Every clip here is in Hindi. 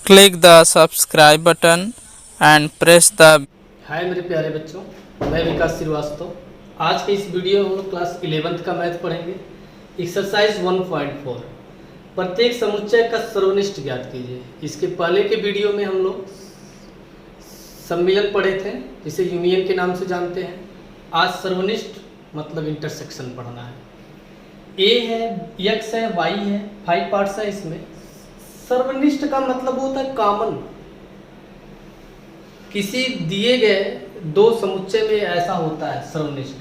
Click the subscribe button and press the। हाय मेरे प्यारे बच्चों, मैं विकास श्रीवास्तव। आज के इस वीडियो में हम लोग क्लास 11th का मैथ पढ़ेंगे। एक्सरसाइज 1.4 प्रत्येक समुच्चय का सर्वनिष्ठ ज्ञात कीजिए। इसके पहले के वीडियो में हम लोग सम्मिलन पढ़े थे, जिसे यूनियन के नाम से जानते हैं। आज सर्वनिष्ठ मतलब इंटरसेक्शन पढ़ना है। ए है, एक्स है, वाई है, 5 पार्ट्स है इसमें। सर्वनिष्ठ का मतलब होता है कॉमन। किसी दिए गए दो समुच्चय में ऐसा होता है सर्वनिष्ठ,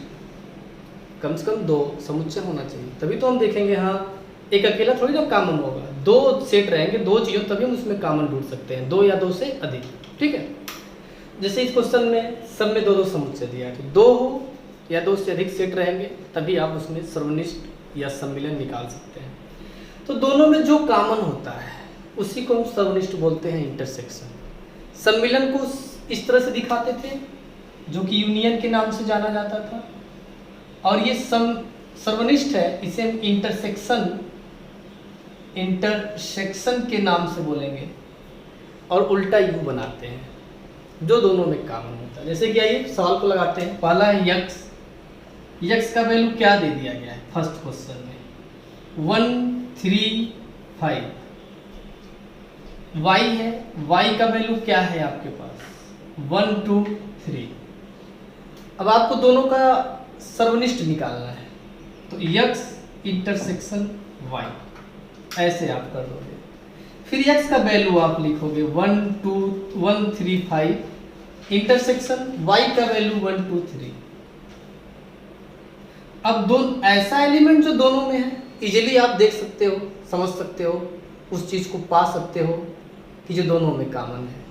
कम से कम दो समुच्चय होना चाहिए, तभी तो हम देखेंगे। हाँ, एक अकेला थोड़ी ना कॉमन होगा, दो सेट रहेंगे, दो चीज़ों तभी हम उसमें कॉमन ढूंढ सकते हैं, दो या दो से अधिक। ठीक है, जैसे इस क्वेश्चन में सब में दो दो समुच्चय दिया है, तो दो हो या दो से अधिक सेट रहेंगे तभी आप उसमें सर्वनिष्ठ या सम्मिलन निकाल सकते हैं। तो दोनों में जो कॉमन होता है उसी को हम सर्वनिष्ठ बोलते हैं, इंटरसेक्शन। सम्मिलन को इस तरह से दिखाते थे, जो कि यूनियन के नाम से जाना जाता था, और ये सर्वनिष्ठ है, इसे हम इंटरसेक्शन के नाम से बोलेंगे, और उल्टा यू बनाते हैं, जो दोनों में कॉमन होता है। जैसे कि आइए सवाल को लगाते हैं। पहला है यक्स का वैल्यू क्या दे दिया गया है फर्स्ट क्वेश्चन में, 1 3 5। y है, y का वैल्यू क्या है आपके पास, 1 2 3। अब आपको दोनों का सर्वनिष्ठ निकालना है, तो x इंटरसेक्शन y ऐसे आप कर दोगे। फिर x का वैल्यू आप लिखोगे 1 2 1 3 5 इंटरसेक्शन y का वैल्यू 1 2 3। अब दोनों ऐसा एलिमेंट जो दोनों में है, इजीली आप देख सकते हो, समझ सकते हो, उस चीज को पा सकते हो कि जो दोनों में कॉमन है।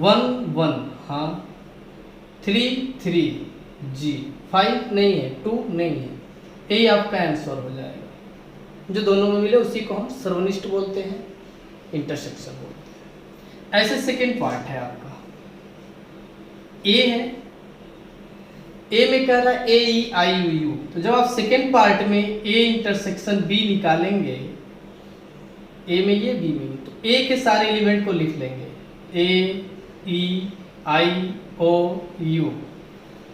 1 1 हाँ, 3 3 जी, 5 नहीं है, 2 नहीं है, यही आपका आंसर हो जाएगा। जो दोनों में मिले उसी को हम सर्वनिष्ठ बोलते हैं, इंटरसेक्शन बोलते हैं। ऐसे सेकेंड पार्ट है आपका, ए है, ए में कह रहा है ए ई आई यू यू। तो जब आप सेकेंड पार्ट में ए इंटरसेक्शन बी निकालेंगे, ए में ये बी में ये, तो ए के सारे एलिमेंट को लिख लेंगे, ए ई आई ओ यू।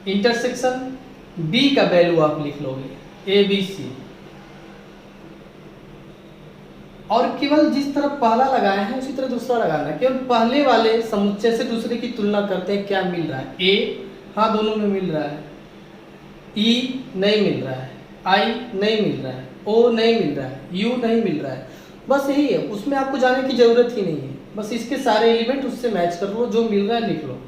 इंटरसेक्शन बी का वैल्यू आप लिख लोगे, ए बी सी। और केवल जिस तरह पहला लगाए हैं उसी तरह दूसरा लगाना है। केवल पहले वाले समुच्चय से दूसरे की तुलना करते हैं, क्या मिल रहा है। ए हाँ दोनों में मिल रहा है, ई नहीं मिल रहा है, आई नहीं मिल रहा है, ओ नहीं मिल रहा है, यू नहीं मिल रहा है। बस यही है, उसमें आपको जाने की जरूरत ही नहीं है। बस इसके सारे एलिमेंट उससे मैच कर लो, जो मिल रहा है लिख लो।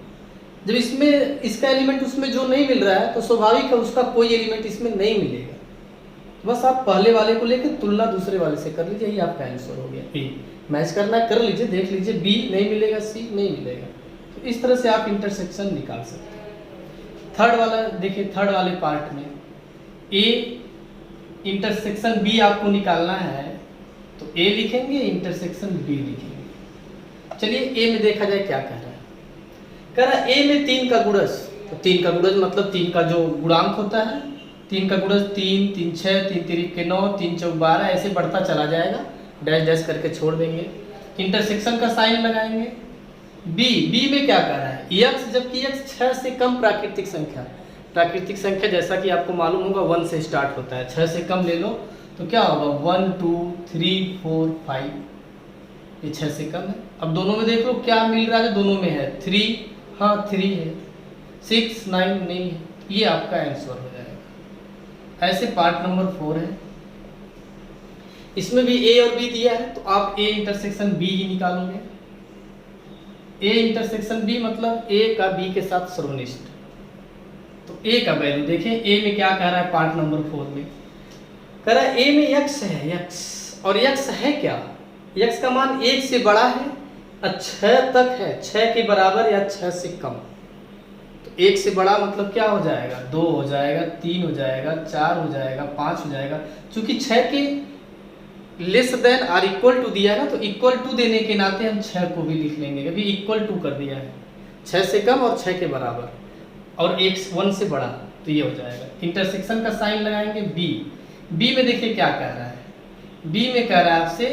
जब इसमें इसका एलिमेंट उसमें जो नहीं मिल रहा है, तो स्वाभाविक है उसका कोई एलिमेंट इसमें नहीं मिलेगा। बस आप पहले वाले को लेकर तुलना दूसरे वाले से कर लीजिए, यही आपका आंसर हो गया। ए मैच करना कर लीजिए, देख लीजिए, बी नहीं मिलेगा, सी नहीं मिलेगा। तो इस तरह से आप इंटरसेक्शन निकाल सकते हैं। थर्ड वाला देखिए, थर्ड वाले पार्ट में ए इंटरसेक्शन बी आपको निकालना है, तो ए लिखेंगे, इंटरसेक्शन बी लिखेंगे। चलिए ए में देखा जाए क्या कह रहा है। कह रहा है ए में 3 का गुणज, तो 3 का गुणज मतलब 3 का जो गुणांक होता है, 3 का गुणज 3 3 6 3 3 9 3 4 12 ऐसे बढ़ता चला जाएगा, डैश डैश करके छोड़ देंगे, इंटरसेक्शन का साइन लगाएंगे। बी में क्या कह रहा है, यक्स, जबकि यक्स 6 से कम प्राकृतिक संख्या जैसा कि आपको मालूम होगा 1 से स्टार्ट होता है, 6 से कम ले लो तो क्या होगा 1 2 3 4 5, ये 6 से कम है। अब दोनों में देख लो क्या मिल रहा है, दोनों में है 3, हाँ 3 है, 6 9 नहीं है, ये आपका आंसर हो जाएगा। ऐसे पार्ट नंबर 4 है, इसमें भी ए और बी दिया है, तो आप ए इंटरसेक्शन बी ही निकालोगे। ए इंटरसेक्शन बी मतलब ए का बी के साथ सर्वनिष्ठ। तो ए का वैल्यू देखें, ए में क्या कह रहा है पार्ट नंबर 4 में, कह रहा है ए में यक्स है, यक्स, और यक्स है क्या, यक्स का मान 1 से बड़ा है और 6 तक है, 6 के बराबर या 6 से कम। तो 1 से बड़ा मतलब क्या हो जाएगा, 2 हो जाएगा, 3 हो जाएगा, 4 हो जाएगा, 5 हो जाएगा। चूंकि 6 के less than or equal to दिया है ना, तो इक्वल टू देने के नाते हम 6 को भी लिख लेंगे, अभी इक्वल टू कर दिया है, 6 से कम और 6 के बराबर, और 1 से बड़ा, तो ये हो जाएगा। इंटरसेक्शन का साइन लगाएंगे बी में देखिए क्या कह रहा है, बी में कह रहा है आपसे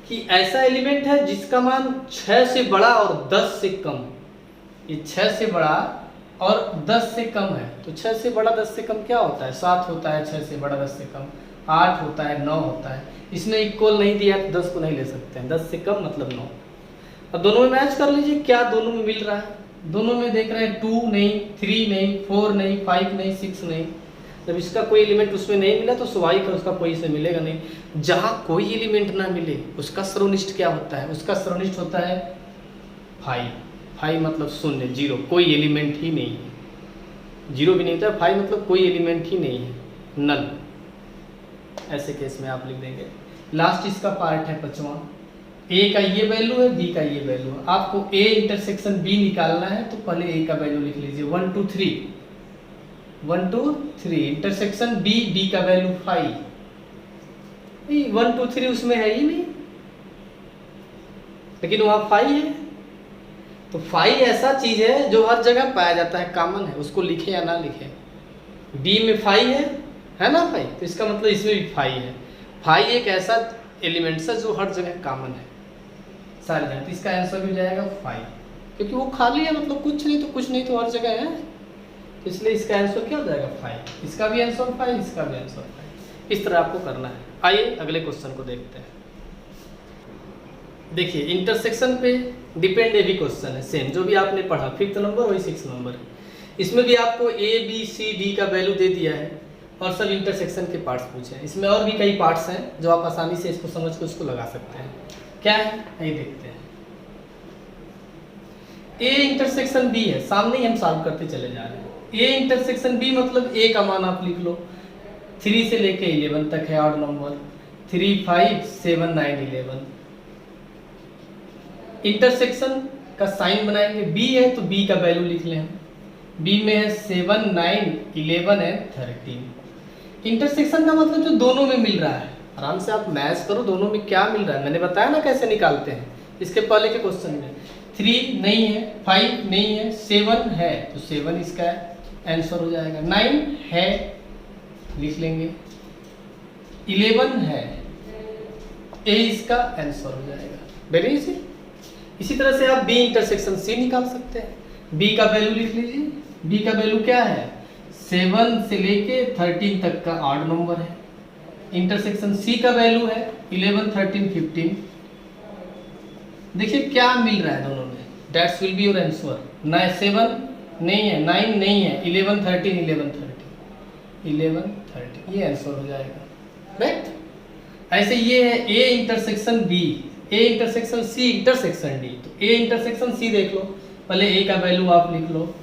कि ऐसा एलिमेंट है जिसका मान 6 से बड़ा और 10 से कम, ये 6 से बड़ा और 10 से कम है। तो 6 से बड़ा 10 से कम क्या होता है? 7 होता है। 6 से बड़ा 10 से कम 8 होता है, 9 होता है। इसमें इक्वल नहीं दिया तो 10 को नहीं ले सकते हैं। 10 से कम मतलब 9। अब दोनों में मैच कर लीजिए, क्या दोनों में मिल रहा है? दोनों में देख रहे हैं 2 नहीं, 3 नहीं, 4 नहीं, 5 नहीं, 6 नहीं। जब इसका कोई एलिमेंट उसमें नहीं मिला तो स्वाभाविक है उसका कोई इसमें मिलेगा नहीं। जहाँ कोई एलिमेंट ना मिले उसका सर्वनिष्ठ क्या होता है? उसका सर्वनिष्ठ होता है 5। 5 मतलब शून्य, 0, कोई एलिमेंट ही नहीं है। 0 भी नहीं होता है, 5 मतलब कोई एलिमेंट ही नहीं है, नल। ऐसे केस में आप लिख देंगे। लास्ट इसका पार्ट है 5वां। ए का ये वैल्यू है, बी का ये वैल्यू है। आपको ए इंटरसेक्शन बी निकालना है तो पहले ए का वैल्यू लिख लीजिए 1 2 3। 1 2 3 इंटरसेक्शन बी, बी का वैल्यू 5। 1 2 3 उसमें है ही नहीं, लेकिन वहां 5 है। तो 5 ऐसा चीज है जो हर जगह पाया जाता है, कॉमन है, उसको लिखे या ना लिखे। बी में 5 है ना 5, तो इसका मतलब इसमें भी 5 है। 5 एक ऐसा एलिमेंट है जो हर जगह कॉमन है सारी जगह। तो इसका आंसर भी हो जाएगा 5, क्योंकि वो खाली है, मतलब कुछ नहीं तो कुछ नहीं तो हर जगह है। तो इसलिए इसका आंसर क्या हो जाएगा 5। इसका भी आंसर 5, इसका भी आंसर 5। इस तरह आपको करना है। आइए अगले क्वेश्चन को देखते हैं। देखिए इंटरसेक्शन पे डिपेंड ए भी क्वेश्चन है, सेम जो भी आपने पढ़ा 5th नंबर वही 6th नंबर है। इसमें भी आपको ए बी सी डी का वैल्यू दे दिया है और सब इंटरसेक्शन के पार्ट्स पूछे हैं। इसमें और भी कई पार्ट्स हैं जो आप आसानी से इसको समझ के उसको लगा सकते हैं। क्या है यही देखते हैं। ए इंटरसेक्शन बी है, सामने ही हम सॉल्व करते चले जा रहे हैं। ए इंटरसेक्शन बी मतलब ए का मान आप लिख लो, 3 से लेके 11 तक है ऑड नंबर, 3 5 7 9 11। इंटरसेक्शन का साइन बनाएंगे, बी है तो बी का वैल्यू लिख लें। बी में है 7 9 11 एंड 13। इंटरसेक्शन का मतलब जो दोनों में मिल रहा है। आराम से आप मैच करो, दोनों में क्या मिल रहा है मैंने बताया ना कैसे निकालते हैं। इसके पहले के क्वेश्चन में 3 नहीं है, 5 नहीं है, 7 है तो 7 इसका आंसर हो जाएगा। 9 है लिख लेंगे, 11 है, ए इसका आंसर हो जाएगा। Very easy. इसी तरह से आप बी इंटरसेक्शन सी निकाल सकते हैं। बी का वैल्यू लिख लीजिए। बी का वैल्यू क्या है? 7 से लेके 13 तक का ऑड नंबर है। इंटरसेक्शन सी का वैल्यू है 11 13 15। देखिए क्या मिल रहा है दोनों में, that's will be your answer. 7 नहीं है, 9 नहीं है, 11 13 11 13 11 13, ये आंसर हो जाएगा। राइट। ऐसे ये है A intersection B, A intersection C, intersection D. तो ए इंटरसेक्शन सी देख लो, पहले ए का वैल्यू आप लिख लो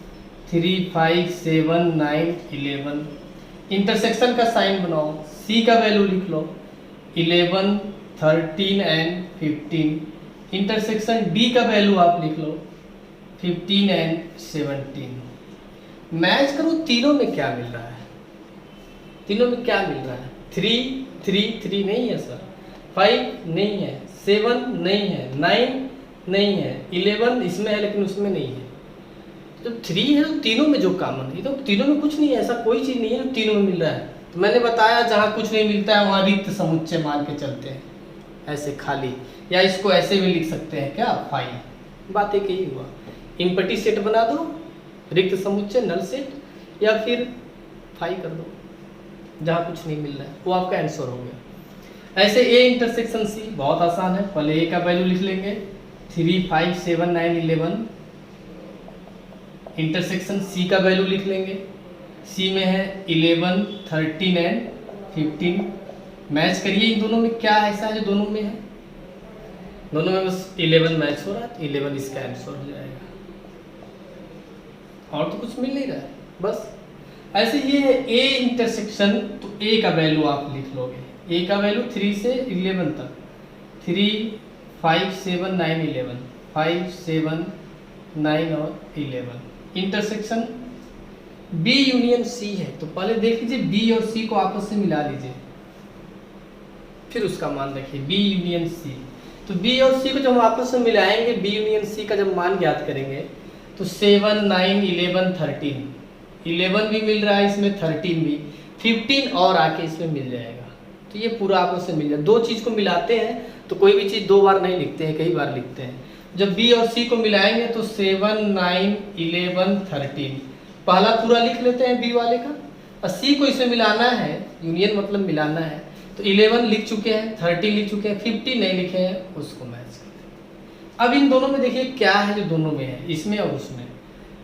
3 5 7 9 11। इंटरसेक्शन का साइन बनाओ, सी का वैल्यू लिख लो 11 13 एंड 15। इंटरसेक्शन डी का वैल्यू आप लिख लो 15 एंड 17। मैच करो तीनों में क्या मिल रहा है। तीनों में क्या मिल रहा है? 3 3 3 नहीं है सर, 5 नहीं है, 7 नहीं है, 9 नहीं है, 11 इसमें है लेकिन उसमें नहीं है। तो 3 है तो तीनों में जो कॉमन है, तो तीनों में कुछ नहीं है, ऐसा कोई चीज़ नहीं है जो तीनों में मिल रहा है। तो मैंने बताया जहाँ कुछ नहीं मिलता है वहाँ रिक्त समुच्चय मान के चलते हैं, ऐसे खाली, या इसको ऐसे भी लिख सकते हैं क्या, 5। बात एक ही हुआ, इम्पटी सेट बना दो, रिक्त समुच्चय नल सेट, या फिर 5 कर दो जहाँ कुछ नहीं मिल रहा है, वो आपका आंसर हो गया। ऐसे ए इंटरसेक्शन सी बहुत आसान है, पहले ए का वैल्यू लिख लेंगे 3 5 7 9 11। इंटरसेक्शन सी का वैल्यू लिख लेंगे, सी में है 11 13 एंड 15। मैच करिए इन दोनों में, क्या ऐसा है जो दोनों में है, दोनों में बस 11 मैच हो रहा है, 11 इसका आंसर हो जाएगा, और तो कुछ मिल नहीं रहा है बस। ऐसे ये है ए इंटरसेक्शन, तो ए का वैल्यू आप लिख लोगे, ए का वैल्यू 3 से 11 तक, 3 5 7 9 11, 5 7 9 और 11। इंटरसेक्शन बी यूनियन सी है, तो पहले देख लीजिए बी और सी को आपस में मिला लीजिए, फिर उसका मान रखिए बी यूनियन सी। तो बी और सी को जब हम आपस में मिलाएंगे, बी यूनियन सी का जब मान ज्ञात करेंगे तो 7 9 11 13, 11 भी मिल रहा है इसमें, 13 भी, 15 और आके इसमें मिल जाएगा। तो ये पूरा आपस में मिल जाए, दो चीज़ को मिलाते हैं तो कोई भी चीज़ 2 बार नहीं लिखते हैं, कई बार लिखते हैं। जब बी और सी को मिलाएंगे तो 7, 9, 11, 13 पहला पूरा लिख लेते हैं बी वाले का, और सी को इसमें मिलाना है, यूनियन मतलब मिलाना है, तो 11 लिख चुके हैं, 13 लिख चुके हैं, 50 नहीं लिखे हैं, उसको मैच करते हैं। अब इन दोनों में देखिए क्या है जो दोनों में है, इसमें और उसमें,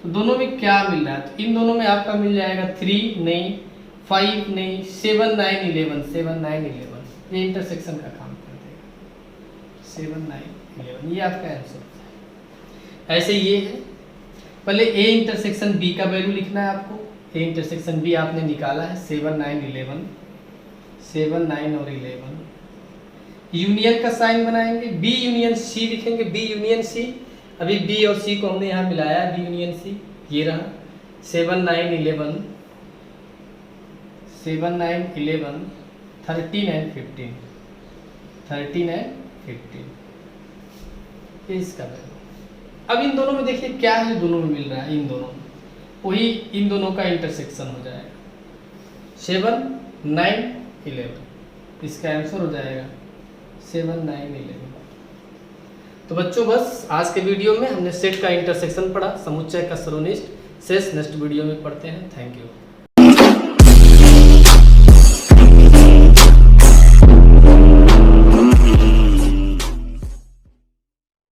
तो दोनों में क्या मिल रहा है, तो इन दोनों में आपका मिल जाएगा 3 नहीं, 5 नहीं, 7, 9, 11, 7, 9, 11, ये इंटरसेक्शन का काम कर देगा, 7, 9, 11, ये आपका आंसर है। ऐसे ये है, पहले ए इंटरसेक्शन बी का वैल्यू लिखना है आपको, ए इंटरसेक्शन बी आपने निकाला है 7, 9, 11, 7, 9 और 11, यूनियन का साइन बनाएंगे, बी यूनियन सी लिखेंगे, बी यूनियन सी, अभी बी और सी को हमने यहाँ मिलाया है, बी यूनियन सी, ये रहा 7, 9, 11, 7, 9, 11, 13 एंड 15, 13 एंड 15, ये इसका वैल्यू। अब इन दोनों में देखिए क्या है जो दोनों में मिल रहा है, इन दोनों में वही इन दोनों का इंटरसेक्शन हो जाएगा, 7, 9, 11, इसका आंसर हो जाएगा 7, 9, 11। तो बच्चों बस आज के वीडियो में हमने सेट का इंटरसेक्शन पढ़ा, समुच्चय का सरोनिष्ट, शेष नेक्स्ट वीडियो में पढ़ते हैं। Thank you.